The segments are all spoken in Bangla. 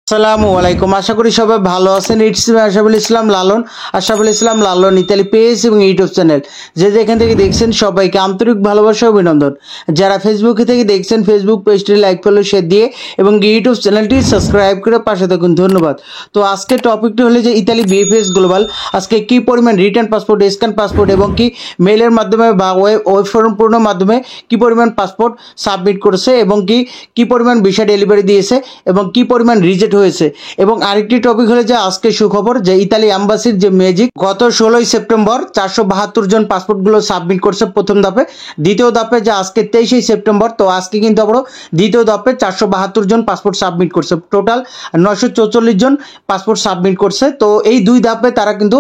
আসসালামু আলাইকুম। আশা করি সবাই ভালো আছেন। It's Ashaful Islam Lalon, Ashaful Islam Lalon Italy page এবং ইউটিউব চ্যানেল যে যেখান থেকে দেখছেন সবাইকে আন্তরিক ভালোবাসা ও অভিনন্দন। যারা ফেসবুকে থেকে দেখছেন ফেসবুক পেজটি লাইক ফলো শেয়ার দিয়ে এবং ইউটিউব চ্যানেলটি সাবস্ক্রাইব করে পাশে থাকুন, ধন্যবাদ। তো আজকে টপিকটি হলো যে ইতালি বিএফএস গ্লোবাল আজকে কি পরিমাণ রিটার্ন পাসপোর্ট, স্ক্যান পাসপোর্ট এবং কি মেইলের মাধ্যমে বা ওয়েব ফর্ম পূরণের মাধ্যমে কি পরিমাণ পাসপোর্ট সাবমিট করেছে এবং কি পরিমাণ ভিসা ডেলিভারি দিয়েছে এবং কি পরিমাণ রিজেক্ট হয়েছে। এবং আরেকটি টপিক হলো যে আজকে সুখবর যে ইতালি অ্যাম্বাসির যে ম্যাজিক গত 16 সেপ্টেম্বর 472 জন পাসপোর্টগুলো সাবমিট করছে প্রথম ধাপে। দ্বিতীয় ধাপে যে আজকে 23 সেপ্টেম্বর, তো আজকে কিন্তু আবারও দ্বিতীয় ধাপে 472 জন পাসপোর্ট সাবমিট করছে। টোটাল 944 জন পাসপোর্ট সাবমিট করছে। তো এই দুই ধাপে তারা কিন্তু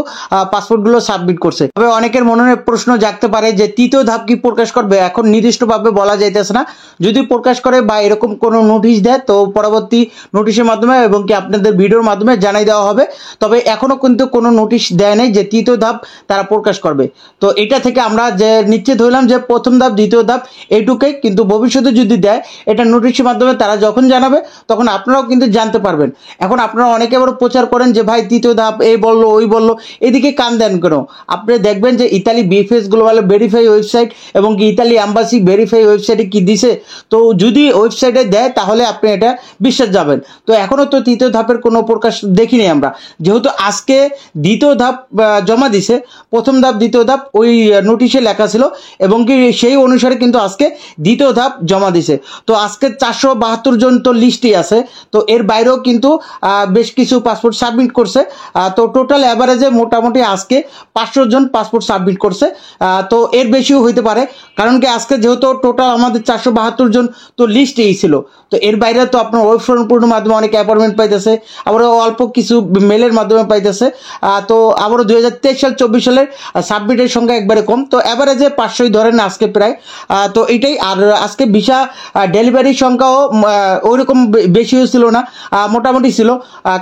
পাসপোর্টগুলো সাবমিট করছে। তবে অনেকের মনে প্রশ্ন জাগতে পারে যে তৃতীয় ধাপ কি প্রকাশ করবে, এখন নির্দিষ্টভাবে বলা যাইতেছে না। যদি প্রকাশ করে বা এরকম কোনো নোটিশ দেয় তো পরবর্তী নোটিশের মাধ্যমে এবং কি আপনাদের ভিডিওর মাধ্যমে জানাই দেওয়া হবে। তবে এখনো কিন্তু কোনো নোটিশ দেয় নাই যে তৃতীয় ধাপ তারা প্রকাশ করবে। তো এটা থেকে আমরা যে নিশ্চিত হইলাম যে প্রথম ধাপ দ্বিতীয় ধাপ এইটুকুই, কিন্তু ভবিষ্যতে যদি দেয় এটা নোটিশের মাধ্যমে তারা যখন জানাবে তখন আপনারাও কিন্তু জানতে পারবেন। এখন আপনারা অনেকে আবার প্রচার করেন যে ভাই তৃতীয় ধাপ এই বললো ওই বললো, এদিকে কান দেন কেন? আপনি দেখবেন যে ইতালি বিএফএস গ্লোবালের ভেরিফাই ওয়েবসাইট এবং কি ইতালি অ্যাম্বাসি ভেরিফাই ওয়েবসাইটে কি দিছে, তো যদি ওয়েবসাইটে দেয় তাহলে আপনি এটা বিশ্বাস যাবেন। তো এখনও তো তৃতীয় ধাপের কোনো প্রকাশ দেখিনি আমরা, যেহেতু আজকে দ্বিতীয় ধাপ জমা দিছে। প্রথম ধাপ দ্বিতীয় ধাপ ওই নোটিশে লেখা ছিল এবং কি সেই অনুসারে কিন্তু আজকে দ্বিতীয় ধাপ জমা দিছে। তো আজকে 472 জন তো লিস্টই আছে, তো এর বাইরেও কিন্তু বেশ কিছু পাসপোর্ট সাবমিট করছে। তো টোটাল অ্যাভারেজে মোটামুটি আজকে 500 জন পাসপোর্ট সাবমিট করছে। তো এর বেশিও হইতে পারে, কারণ কি আজকে যেহেতু টোটাল আমাদের 472 জন তো লিস্টেই ছিল। তো এর বাইরে তো আপনার ওয়েব ফর্ম পূরণের মাধ্যমে অনেকে অ্যাপয়েন্টমেন্ট পাইতেছে, আবার অল্প কিছু মেলের মাধ্যমে পাইতেছে। তো আবারও 2023-24 সালের সাবমিটের সংখ্যা একবারে কম। তো অ্যাভারেজে 500ই ধরেন আজকে প্রায়। তো এইটাই। আর আজকে ভিসা ডেলিভারির সংখ্যাও ওইরকম বেশিও ছিল না, মোটামুটি ছিল।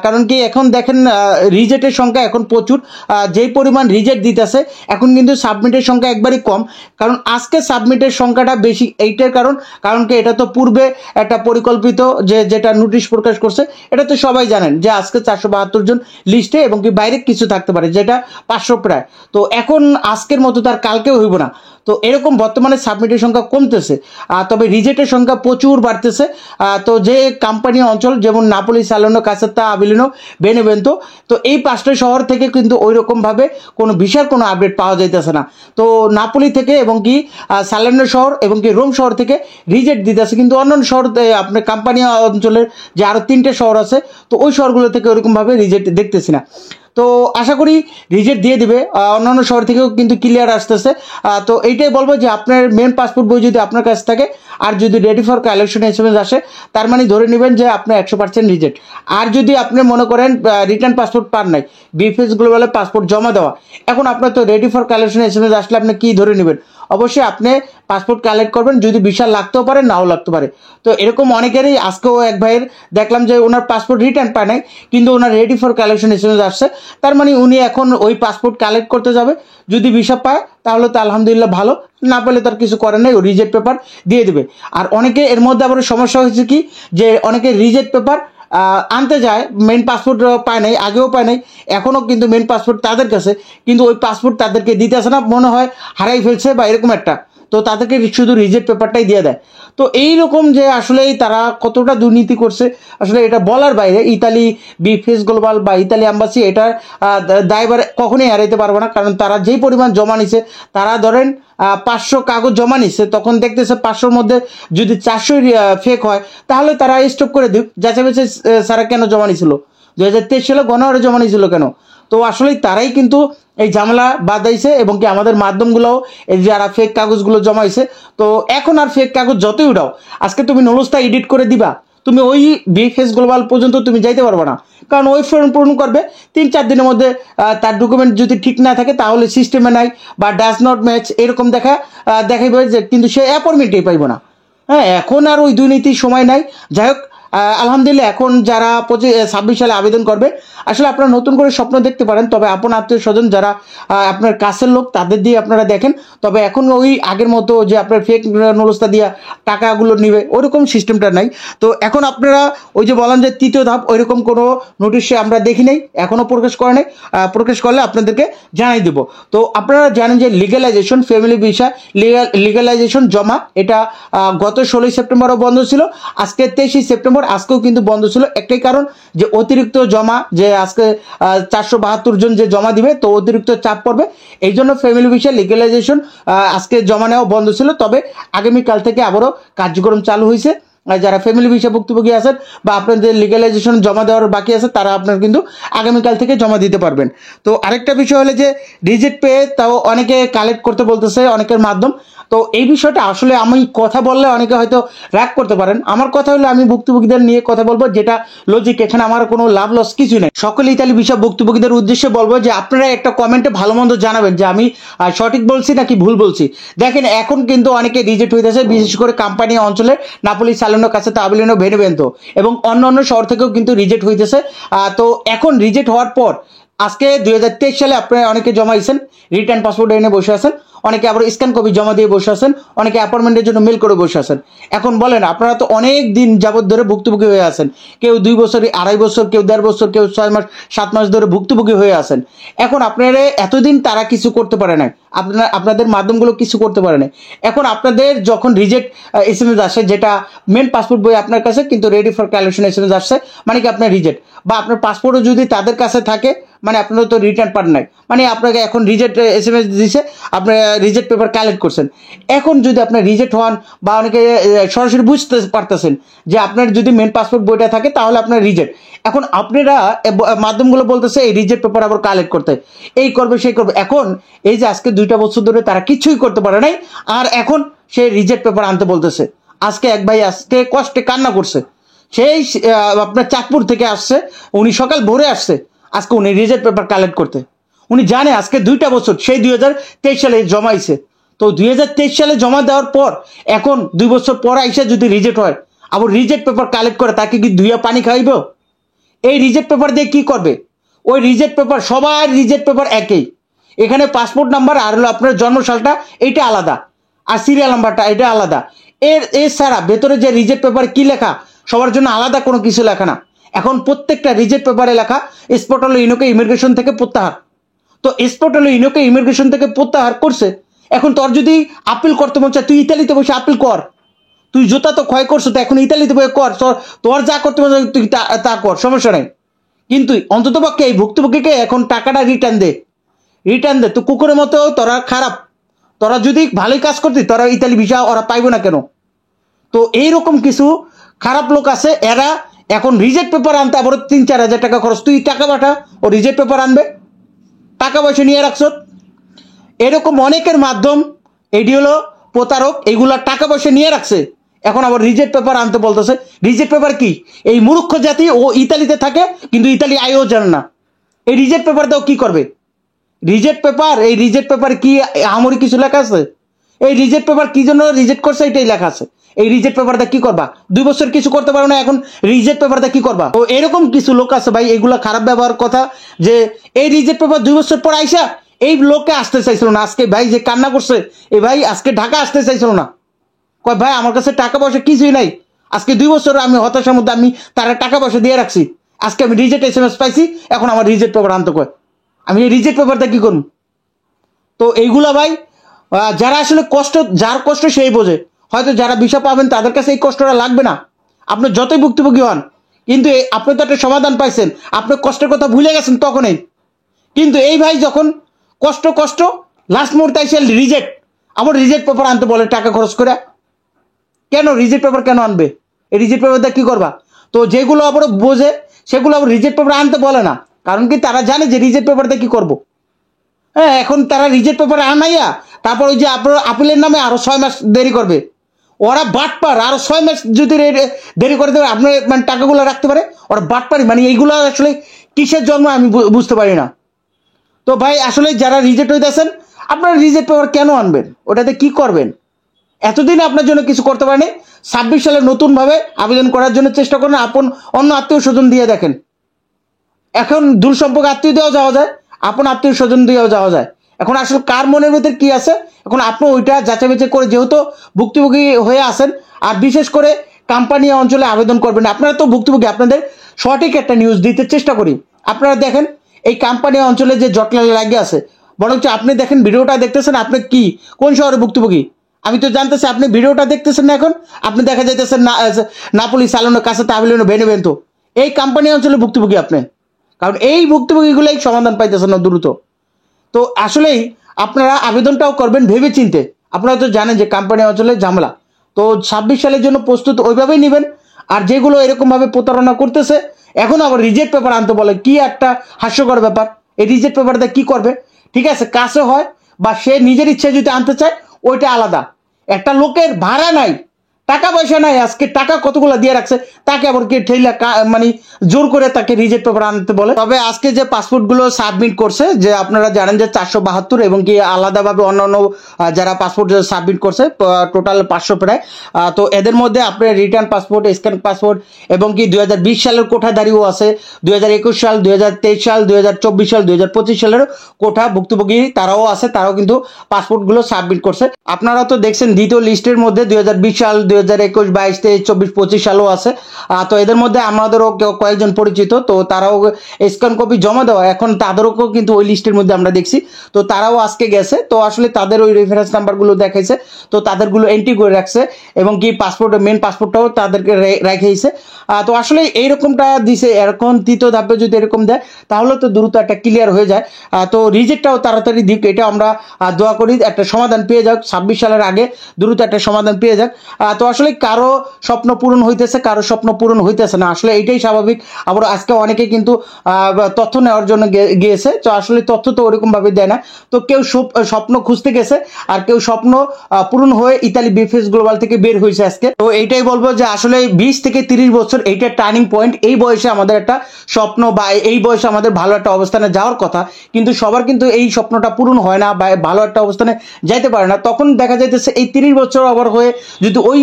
কারণ কি এখন দেখেন রিজেক্টের সংখ্যা এখন প্রচুর, যেই পরিমাণ রিজেক্ট দিতেছে এখন কিন্তু সাবমিটের সংখ্যা একবারই কম। কারণ আজকে সাবমিটের সংখ্যাটা বেশি এইটার কারণ কি এটা তো পূর্বে একটা পরিকল্পিত যেটা নোটিশ প্রকাশ করছে, এটা তো সবাই জানেন যে আজকে 472 জন লিস্টে এবং কি বাইরে কিছু থাকতে পারে যেটা 500 প্রায়। তো এখন আজকের মতো তার কালকেও হইব না। তো এরকম বর্তমানে সাবমিটের সংখ্যা কমতেছে, তবে রিজেক্টের সংখ্যা প্রচুর বাড়তেছে। তো যে কোম্পানি অঞ্চল যেমন নাপোলি, সালের্নো, কাসেত্তা, আবিলিনো, বেনেভেন্তো, তো এই 5টা শহর থেকে কিন্তু ওই রকমভাবে কোনো ভিসার কোনো আপডেট পাওয়া যাইতেছে না। তো নাপোলি থেকে এবং কি সালের্নো শহর এবং কি রোম শহর থেকে রিজেক্ট দিতেছে, কিন্তু অন্যান্য শহর আপনার কোম্পানি অঞ্চলের যে আরও 3টে শহর আছে তো ওই শহরগুলো থেকে ওরকমভাবে রিজেক্ট দেখতেছি না। তো আশা করি রিজেক্ট দিয়ে দিবে, অন্যান্য শহর থেকেও কিন্তু ক্লিয়ার আসতেছে। তো এইটাই বলবো যে আপনার মেন পাসপোর্ট বই যদি আপনার কাছে থাকে আর যদি রেডি ফর কালেকশন এসএমএস আসে, তার মানে ধরে নেবেন যে আপনার 100% রিজেক্ট। আর যদি আপনি মনে করেন রিটার্ন পাসপোর্ট পান নাই, বিএফএস গ্লোবালে পাসপোর্ট জমা দেওয়া, এখন আপনার তো রেডি ফর কালেকশন এসএমএস আসলে আপনি কি ধরে নেবেন? অবশ্যই আপনি পাসপোর্ট কালেক্ট করবেন, যদি ভিসা লাগতেও পারে নাও লাগতে পারে। তো এরকম অনেকেরই, আজকেও এক ভাইয়ের দেখলাম যে ওনার পাসপোর্ট রিটার্ন পায় নাই কিন্তু ওনার রেডি ফর কালেকশন এসএমএস আসছে, তার মানে উনি এখন ওই পাসপোর্ট কালেক্ট করতে যাবে। যদি ভিসা পায় তাহলে তো আলহামদুলিল্লাহ ভালো, না পেলে তার কিছু করার নেই, ও রিজেক্ট পেপার দিয়ে দেবে। আর অনেকে এর মধ্যে আবার সমস্যা হয়েছে কি যে অনেকে রিজেক্ট পেপার আনতে যায়, মেন পাসপোর্ট পায় নাই, আগেও পায় নাই, এখনও কিন্তু মেন পাসপোর্ট তাদের কাছে, কিন্তু ওই পাসপোর্ট তাদেরকে দিতে আসে না, মনে হয় হারাই ফেলছে বা এরকম একটা, তো তাদেরকে শুধু রিজেক্ট পেপারটাই দিয়ে দেয়। তো এই রকম যে আসলেই তারা কতটা দুর্নীতি করছে আসলে এটা বলার বাইরে। ইতালি বিএফএস গ্লোবাল বা ইতালি অ্যাম্বাসি এটার দায়ভার কখনোই এড়াইতে পারবো না, কারণ তারা যেই পরিমাণ জমা নিছে, তারা ধরেন 500 কাগজ জমা নিচ্ছে, তখন দেখতেছে 500-র মধ্যে যদি 400 ফেক হয় তাহলে তারা স্টপ করে দিক, যাচাই বাছাই সারা কেন জমা নিছিল, 2023 সালে গণহারে জমা নিয়েছিল কেন? তো আসলে তারাই কিন্তু এই ঝামেলা বাঁধাইছে এবং কি আমাদের মাধ্যমগুলোও এই যারা ফেক কাগজগুলো জমাইছে। তো এখন আর ফেক কাগজ যতই উঠাও, আজকে তুমি নলস্তা এডিট করে দিবা, তুমি ওই বিএফএস গ্লোবাল পর্যন্ত তুমি যাইতে পারবে না, কারণ ওই ফর্ম পূরণ করবে 3-4 দিনের মধ্যে, তার ডকুমেন্ট যদি ঠিক না থাকে তাহলে সিস্টেমে নাই বা ডাজ নট ম্যাচ এরকম দেখাইবে যে, কিন্তু সে অ্যাপয়েন্টমেন্টই পাইব না। হ্যাঁ, এখন আর ওই দুর্নীতির সময় নাই। যাই হোক, আলহামদুলিল্লাহ এখন যারা 26 সালে আবেদন করবে আসলে আপনারা নতুন করে স্বপ্ন দেখতে পারেন, তবে আপন আত্মীয় স্বজন যারা আপনার কাছের লোক তাদের দিয়ে আপনারা দেখেন। তবে এখন ওই আগের মতো যে আপনার ফেক নুলস্তা দিয়ে টাকাগুলো নিবে ওরকম সিস্টেমটা নাই। তো এখন আপনারা ওই যে বলেন যে তৃতীয় ধাপ ওইরকম কোনো নোটিশে আমরা দেখি নাই, এখনও প্রকাশ করে নাই। প্রকাশ করলে আপনাদেরকে জানাই দেব। তো আপনারা জানেন যে লিগ্যালাইজেশন ফ্যামিলি ভিসা লিগ্যালাইজেশন জমা এটা গত 16 সেপ্টেম্বরও বন্ধ ছিল, আজকে 23 সেপ্টেম্বর আজকেও কিন্তু বন্ধ ছিল। একটাই কারণ যে অতিরিক্ত জমা, যে আজকে 472 জন যে জমা দিবে তো অতিরিক্ত চাপ পড়বে, এই জন্য ফ্যামিলি ভিসা লিগ্যালাইজেশন আজকে জমা নেওয়া বন্ধ ছিল। তবে আগামীকাল থেকে আবারও কার্যক্রম চালু হয়েছে। যারা ফ্যামিলি ভিসা ভুক্তভোগী আছেন বা আপনাদের লিগ্যালাইজেশন জমা দেওয়ার বাকি আছে তারা আপনার কিন্তু আগামীকাল থেকে জমা দিতে পারবেন। তো আরেকটা বিষয় হলো যে রিজেক্ট পেয়ে তাও অনেকে কালেক্ট করতে বলতেছে অনেকের মাধ্যম। তো এই বিষয়টা আসলে আমি কথা বললে অনেকে হয়তো রাগ করতে পারেন, আমার কথা হলো আমি ভুক্তভোগীদের নিয়ে কথা বলবো যেটা লজিক, এখানে আমার কোনো লাভ লস কিছু নেই। সকল ইতালি ভিসা ভুক্তভোগীদের উদ্দেশ্যে বলবো যে আপনারা একটা কমেন্টে ভালো মন্দ জানাবেন যে আমি সঠিক বলছি নাকি ভুল বলছি। দেখেন এখন কিন্তু অনেকে রিজেক্ট হইতেছে, বিশেষ করে কোম্পানি অঞ্চলে নাপোলি সালেনো কাছে তাবিলেনো বেনেভেন্তো এবং অন্য শহর থেকেও কিন্তু রিজেক্ট হইতেছে। তো এখন রিজেক্ট হওয়ার পর আজকে 2023 সালে আপনারা অনেকে জমাইছেন, রিটার্ন পাসপোর্ট এনে বসে আছেন, অনেকে আবার স্ক্যান কপি জমা দিয়ে বসে আছেন, অনেকে অ্যাপয়েন্টমেন্টের জন্য মেল করে বসে আছেন। এখন বলেন আপনারা তো অনেক দিন যাবত ধরে ভুক্তভোগী হয়ে আছেন, কেউ 2 বছর, 2.5 বছর, কেউ 1.5 বছর, কেউ 6 মাস 7 মাস ধরে ভুক্তভোগী হয়ে আছেন। এখন আপনারা এতদিন তারা কিছু করতে পারে না, আপনাদের মাধ্যমগুলো কিছু করতে পারে না। এখন আপনাদের যখন রিজেক্ট SMS আসে, যেটা মেন পাসপোর্ট বই আপনার কাছে কিন্তু রেডি ফর কালেকশন SMS আসছে, মানে কি আপনার রিজেক্ট, বা আপনার পাসপোর্টও যদি তাদের কাছে থাকে মানে আপনারা তো রিটার্ন পান নাই, মানে আপনাকে এখন রিজেক্ট SMS দিছে, আপনারা রিজেক্ট পেপার কালেক্ট করছেন। এখন যদি আপনার রিজেক্ট হন বা অনেকে সরাসরি বুঝতে পারতেছেন যে আপনার যদি মেন পাসপোর্ট বইটা থাকে তাহলে আপনার রিজেক্ট, এখন আপনারা মাধ্যমগুলো বলতেছে এই রিজেক্ট পেপার আবার কালেক্ট করতে, এই করবে সেই করবে। এখন এই যে আজকে 2টা বছর ধরে তারা কিছুই করতে পারে নাই, আর এখন সে রিজেক্ট পেপার আনতে বলতেছে। আজকে এক ভাই আজকে কষ্টে কান্না করছে, সেই আপনার চাঁদপুর থেকে আসছে, উনি সকাল ভোরে আসছে আজকে উনি রিজেক্ট পেপার কালেক্ট করতে। উনি জানে আজকে 2টা বছর সেই 2023 সালে জমাইছে, তো 2023 সালে জমা দেওয়ার পর এখন 2 বছর পর আইসা যদি রিজেক্ট হয় আবার রিজেক্ট পেপার কালেক্ট করে তাকে কি ধুইয়া পানি খাইব? এই রিজেক্ট পেপার দিয়ে কি করবে? ওই রিজেক্ট পেপার সবার রিজেক্ট পেপার একই, এখানে পাসপোর্ট নাম্বার আর হলো আপনার জন্মসালটা এইটা আলাদা, আর সিরিয়াল নাম্বারটা এটা আলাদা। এছাড়া ভেতরে যে রিজেক্ট পেপার কি লেখা সবার জন্য আলাদা কোনো কিছু লেখা না। এখন প্রত্যেকটা রিজেক্ট পেপারে লেখা স্পট হলো ইনোকে ইমিগ্রেশন থেকে প্রত্যাহার। তো স্পট হলো ইনোকে ইমিগ্রেশন থেকে প্রত্যাহার করছে, এখন তোর যদি আপিল করতে মন চায় তুই ইতালিতে বসে আপিল কর, তুই জুতা তো ক্ষয় করছো তো এখন ইতালিতে বসে কর, তোর যা করতে মন চায় তুই তা কর, সমস্যা নেই। কিন্তু অন্ততপক্ষে এই ভুক্তভোগীকে এখন টাকাটা রিটার্ন দে। তো কুকুরের মতো তোরা খারাপ, তোরা যদি ভালোই কাজ করতি তোরা ইতালি ভিসা ওরা পাইবো না কেন? তো এইরকম কিছু খারাপ লোক আছে, এরা এখন রিজেক্ট পেপার আনতে আবার 3-4 হাজার টাকা খরচ, তুই টাকা পাঠা ও রিজেক্ট পেপার আনবে, টাকা পয়সা নিয়ে রাখছ। এরকম অনেকের মাধ্যম এটি হলো প্রতারক, এইগুলা টাকা পয়সা নিয়ে রাখছে, এখন আবার রিজেক্ট পেপার আনতে বলতেছে। রিজেক্ট পেপার কি? এই মূর্খ জাতি ও ইতালিতে থাকে কিন্তু ইতালি আইও জানে না, এই রিজেক্ট পেপার দাও কি করবে? রিজেক্ট পেপার, এই রিজেক্ট পেপার কি আমরি কিছু লেখা আছে? এই রিজেক্ট পেপার কি জন্য রিজেক্ট করছে এটাই লেখা আছে। এই রিজেক্ট পেপারটা কি করবা? 2 বছর কিছু করতে পারো না, এখন রিজেক্ট পেপারটা কি করবা? তো এরকম কিছু লোক আছে ভাই, এগুলা খারাপ ব্যবহার কথা, যে এই রিজেক্ট পেপার 2 বছর পর আইসা এই লোককে আসতে চাইছিল না। আজকে ভাই যে কান্না করছে এই ভাই আজকে ঢাকা আসতে চাইছিল না, কয় ভাই আমার কাছে টাকা পয়সা কিছুই নাই, আজকে 2 বছর আমি হতাশার মধ্যে আমি তারা টাকা পয়সা দিয়ে রাখছি, আজকে আমি রিজেক্ট SMS পাইছি, এখন আমার রিজেক্ট পেপার আনতে কয়, আমি এই রিজেক্ট পেপারটা কি করব? তো এইগুলা ভাই যারা আসলে কষ্ট, যার কষ্ট সেই বোঝে, হয়তো যারা ভিসা পাবেন তাদের কাছে এই কষ্টটা লাগবে না, আপনি যতই ভুক্তভোগী হন, কিন্তু আপনি তো একটা সমাধান পাইছেন, আপনার কষ্টের কথা ভুলে গেছেন তখনই। কিন্তু এই ভাই যখন কষ্ট লাস্ট মুহূর্তে এসে রিজেক্ট, আবার রিজেক্ট পেপার আনতে বলে টাকা খরচ করে, কেন রিজেক্ট পেপার কেন আনবে? এই রিজেক্ট পেপারটা কি করবা? তো যেগুলো আবার বোঝে সেগুলো আবার রিজেক্ট পেপার আনতে বলে না, কারণ কি তারা জানে যে রিজেক্ট পেপারটা কি করবো। হ্যাঁ, এখন তারা রিজেক্ট পেপার আনাইয়া তারপর ওই যে আপনার আপিলের নামে আরো 6 মাস দেরি করবে, ওরা বাটপার, আরো 6 মাস যদি দেরি করে দেবে আপনার মানে টাকাগুলো রাখতে পারে, ওরা বাটপারি, মানে এইগুলো আসলে কিসের জন্ম আমি বুঝতে পারি না। তো ভাই আসলে যারা রিজেক্ট হইতেছেন আপনারা রিজেক্ট পেপার কেন আনবেন? ওটাতে কি করবেন? এতদিন আপনার জন্য কিছু করতে পারেনি, 26 সালে নতুনভাবে আবেদন করার জন্য চেষ্টা করেন, আপন অন্য আত্মীয় স্বজন দিয়ে দেখেন। এখন দূর সম্পর্ক আত্মীয় দিয়েও যাওয়া যায়, আপন আত্মীয় স্বজন দিয়েও যাওয়া যায়। এখন আসলে কার মনের ভিতরে কি আছে, এখন আপনি ওইটা যাচাই বাছাই করে, যেহেতু ভুক্তভোগী হয়ে আসেন, আর বিশেষ করে কোম্পানি অঞ্চলে আবেদন করবেন। আপনারা তো ভুক্তভোগী, আপনাদের সঠিক একটা নিউজ দিতে চেষ্টা করি। আপনারা দেখেন এই কোম্পানি অঞ্চলে যে জটলা লাগে আছে, বরঞ্চ আপনি দেখেন ভিডিওটা দেখতেছেন, আপনি কি কোন শহরে ভুক্তভোগী আমি তো জানতেছি। আপনি ভিডিওটা দেখতেছেন না, এখন আপনি দেখা যাইতেছেন নাপোলি সালানোর কাছে তাহলে বেনেভেন্তো, এই কোম্পানি অঞ্চলে ভুক্তভোগী আপনি। কারণ এই ভুক্তভোগীগুলোই সমাধান পাইতেছেন না দ্রুত। তো আসলেই আপনারা আবেদনটাও করবেন ভেবে চিনতে। আপনারা তো জানেন যে কোম্পানি অঞ্চলে ঝামেলা। তো 26 সালের জন্য প্রস্তুত ওইভাবেই নেবেন। আর যেগুলো এরকমভাবে প্রতারণা করতেছে, এখন আবার রিজেক্ট পেপার আনতে বলে, কি একটা হাস্যকর ব্যাপার। এই রিজেক্ট পেপারটা কি করবে? ঠিক আছে, কাছে হয় বা সে নিজের ইচ্ছে যদি আনতে চায় ওইটা আলাদা। একটা লোকের ভাড়া নাই, টাকা পয়সা নাই, আজকে টাকা কতগুলো দিয়ে রাখছে, তাকে আবার কে ঠেলা মানে জোর করে তাকে রিজেক্ট পেপার আনতে বলে। তবে আজকে যে পাসপোর্টগুলো সাবমিট করছে, যে আপনারা জানেন যে 472 এবং কি আলাদাভাবে অন্যান্য যারা পাসপোর্ট সাবমিট করছে টোটাল 500 প্রায়। তো এদের মধ্যে আপনার রিটার্ন পাসপোর্ট, স্ক্যান পাসপোর্ট এবং কি 2020 সালের কোঠাধারীও আছে, 2021 সাল, 2023 সাল, 2024 সাল, 2025 সালের কোঠা ভুক্তভোগী তারাও আছে, তারাও কিন্তু পাসপোর্টগুলো সাবমিট করছে। আপনারা তো দেখছেন দ্বিতীয় লিস্টের মধ্যে 2020 সাল, 2021, 22, 23, 24, 25 সালও আছে। তো এদের মধ্যে আমাদেরও কয়েকজন পরিচিত, তো তারাও স্ক্যান কপি জমা দেওয়া, এখন তাদেরকেও কিন্তু ওই লিস্টের মধ্যে আমরা দেখছি। তো তারাও আজকে গেছে, তো আসলে তাদের ওই রেফারেন্স নাম্বারগুলো দেখাইছে, তো তাদেরগুলো এন্ট্রি করে রাখছে এবং কি পাসপোর্টের মেন পাসপোর্টটাও তাদেরকে রেখেছে। তো আসলে এইরকমটা দিছে, এরকম তৃতীয় ধাপে যদি এরকম দেয় তাহলে তো দ্রুত একটা ক্লিয়ার হয়ে যায়। তো রিজেক্টটাও তাড়াতাড়ি দিক, এটা আমরা দোয়া করি একটা সমাধান পেয়ে যাক, 26 সালের আগে দ্রুত একটা সমাধান পেয়ে যাক। তো আসলে কারো স্বপ্ন পূরণ হইতেছে, কারো স্বপ্ন পূরণ হইতেছে না, আসলে এইটাই স্বাভাবিক। আবার আজকে অনেকে কিন্তু তথ্য নেওয়ার জন্য গিয়েছে, তো আসলে তথ্য তো ওরকমভাবে দেয় না। তো কেউ স্বপ্ন খুঁজতে গেছে, আর কেউ স্বপ্ন পূরণ হয়ে ইতালি বিএফএস গ্লোবাল থেকে বের হয়েছে আজকে। তো এইটাই বলবো যে আসলে 20 থেকে 30 বছর এইটা টার্নিং পয়েন্ট। এই বয়সে আমাদের একটা স্বপ্ন বা এই বয়সে আমাদের ভালো একটা অবস্থানে যাওয়ার কথা, কিন্তু সবার কিন্তু এই স্বপ্নটা পূরণ হয় না বা ভালো একটা অবস্থানে যাইতে পারে না। তখন দেখা যাইতেছে এই 30 বছর আবার হয়ে যদি ওই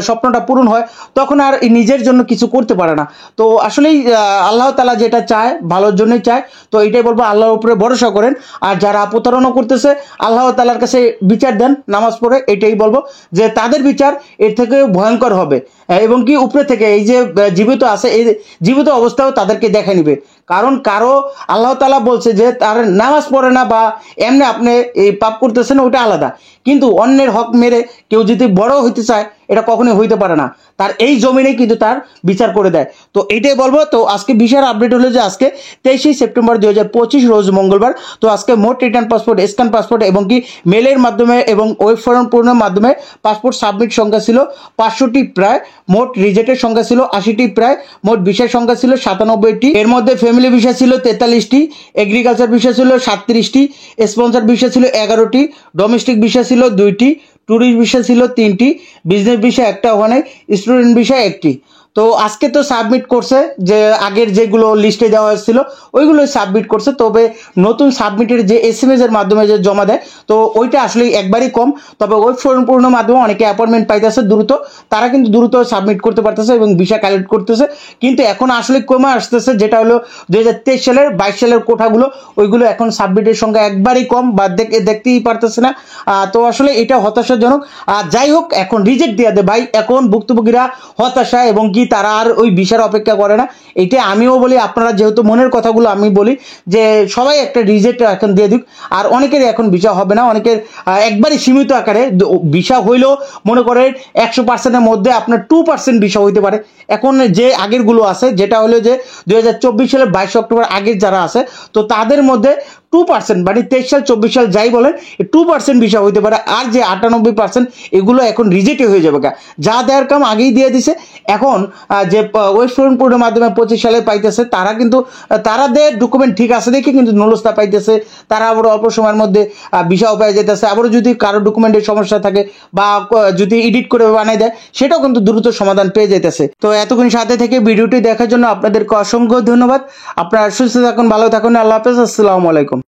স্বপ্নটা পূরণ হয়, তখন আর নিজের জন্য কিছু করতে পারে না। তো আসলেই আল্লাহ তাআলা যেটা চায় ভালোর জন্যই চায়। তো এইটাই বলবো, আল্লাহর উপরে ভরসা করেন। আর যারা প্রতারণা করতেছে, আল্লাহ তাআলার কাছে বিচার দেন নামাজ পড়ে। এটাই বলবো যে তাদের বিচার এর থেকে ভয়ঙ্কর হবে, এবং কি উপরে থেকে এই যে জীবিত আছে, এই জীবিত অবস্থাও তাদেরকে দেখে নিবে। কারণ কারো আল্লাহ তাআলা বলছে যে তার নামাজ পড়ে না বা এমনি আপনি এই পাপ করতেছেন, ওটা আলাদা। কিন্তু অন্যের হক মেরে কেউ যদি বড় হইতে চায়, এটা কখনোই হইতে পারে না। তার এই জমিনে কিন্তু তার বিচার করে দেয়। তো এটাই বলবো। তো আজকে বিশাল আপডেট হলো যে আজকে 23 সেপ্টেম্বর 2025 রোজ মঙ্গলবার। তো আজকে মোট রিটার্ন পাসপোর্ট, স্ক্যান পাসপোর্ট এবং কি মেলের মাধ্যমে এবং ওয়েব ফর্ম পূরণের মাধ্যমে পাসপোর্ট সাবমিট সংখ্যা ছিল 500টি প্রায়, মোট রিজেক্টের সংখ্যা ছিল 80টি প্রায়, মোট ভিসার সংখ্যা ছিল 97টি। এর মধ্যে ফ্যামিলি ভিসা ছিল 43টি, এগ্রিকালচার ভিসা ছিল 37টি, স্পন্সর ভিসা ছিল 11টি, ডোমেস্টিক ভিসা ছিল 2টি, ট্যুরিস্ট ভিসা ছিল 3টি, বিজনেস ভিসা একটা, ওখানে স্টুডেন্ট ভিসা 1টি। তো আজকে তো সাবমিট করছে, যে আগের যেগুলো লিস্টে দেওয়া হয়েছিল ওইগুলোই সাবমিট করছে। তবে নতুন সাবমিটের যে SMS এর মাধ্যমে যে জমা দেয়, তো ওইটা আসলে একবারই কম। তবে ওয়েব ফর্ম পূরণের মাধ্যমে অনেকে অ্যাপয়েন্টমেন্ট পাইতেছে দ্রুত, তারা কিন্তু দ্রুত সাবমিট করতে পারতেছে এবং ভিসা কালেক্ট করতেছে। কিন্তু এখন আসলে কমে আসতেছে, যেটা হলো 2023 সালের 22 সালের কোঠাগুলো, ওইগুলো এখন সাবমিটের সংখ্যা একবারই কম বা দেখতেই পারতেছে না। তো আসলে এটা হতাশাজনক। যাই হোক, এখন রিজেক্ট দিয়ে দে ভাই, এখন ভুক্তভোগীরা হতাশা এবং কি তারা আর ওই ভিসার অপেক্ষা করে না। এটা আমিও বলি, আপনারা যেহেতু মনের কথাগুলো আমি বলি, যে সবাই একটা রিজেক্ট এখন দিয়ে দিক। আর অনেকেরই এখন ভিসা হবে না, অনেকের একবারই সীমিত আকারে ভিসা হইলেও মনে করেন 100%-এর মধ্যে আপনার 2% ভিসা হইতে পারে। এখন যে আগেরগুলো আছে, যেটা হলো যে 2024 সালের 22 অক্টোবর আগের যারা আছে, তো তাদের মধ্যে 2%, মানে 23 সাল 24 সাল যাই বলেন, 2% ভিসা হইতে পারে। আর যে 98% এগুলো এখন রিজেক্ট হয়ে যাবে, যা দেওয়ার কাম আগেই দিয়ে দিছে। এখন যে ওয়েস্ট ফর্মপুরের মাধ্যমে 25 সালে পাইতেছে, তারা কিন্তু তারাদের ডকুমেন্ট ঠিক আছে দেখে কিন্তু নলস্তা পাইতেছে। তারা আবার অল্প সময়ের মধ্যে ভিসাও পেয়ে যেতেছে। আবারও যদি কারো ডকুমেন্টের সমস্যা থাকে বা যদি এডিট করে বানাই দেয়, সেটাও কিন্তু দ্রুত সমাধান পেয়ে যেতেছে। তো এতক্ষণ সাথে থেকে ভিডিওটি দেখার জন্য আপনাদেরকে অসংখ্য ধন্যবাদ। আপনারা সুস্থ থাকুন, ভালো থাকুন, আল্লাহ হাফেজ, আসসালামু আলাইকুম।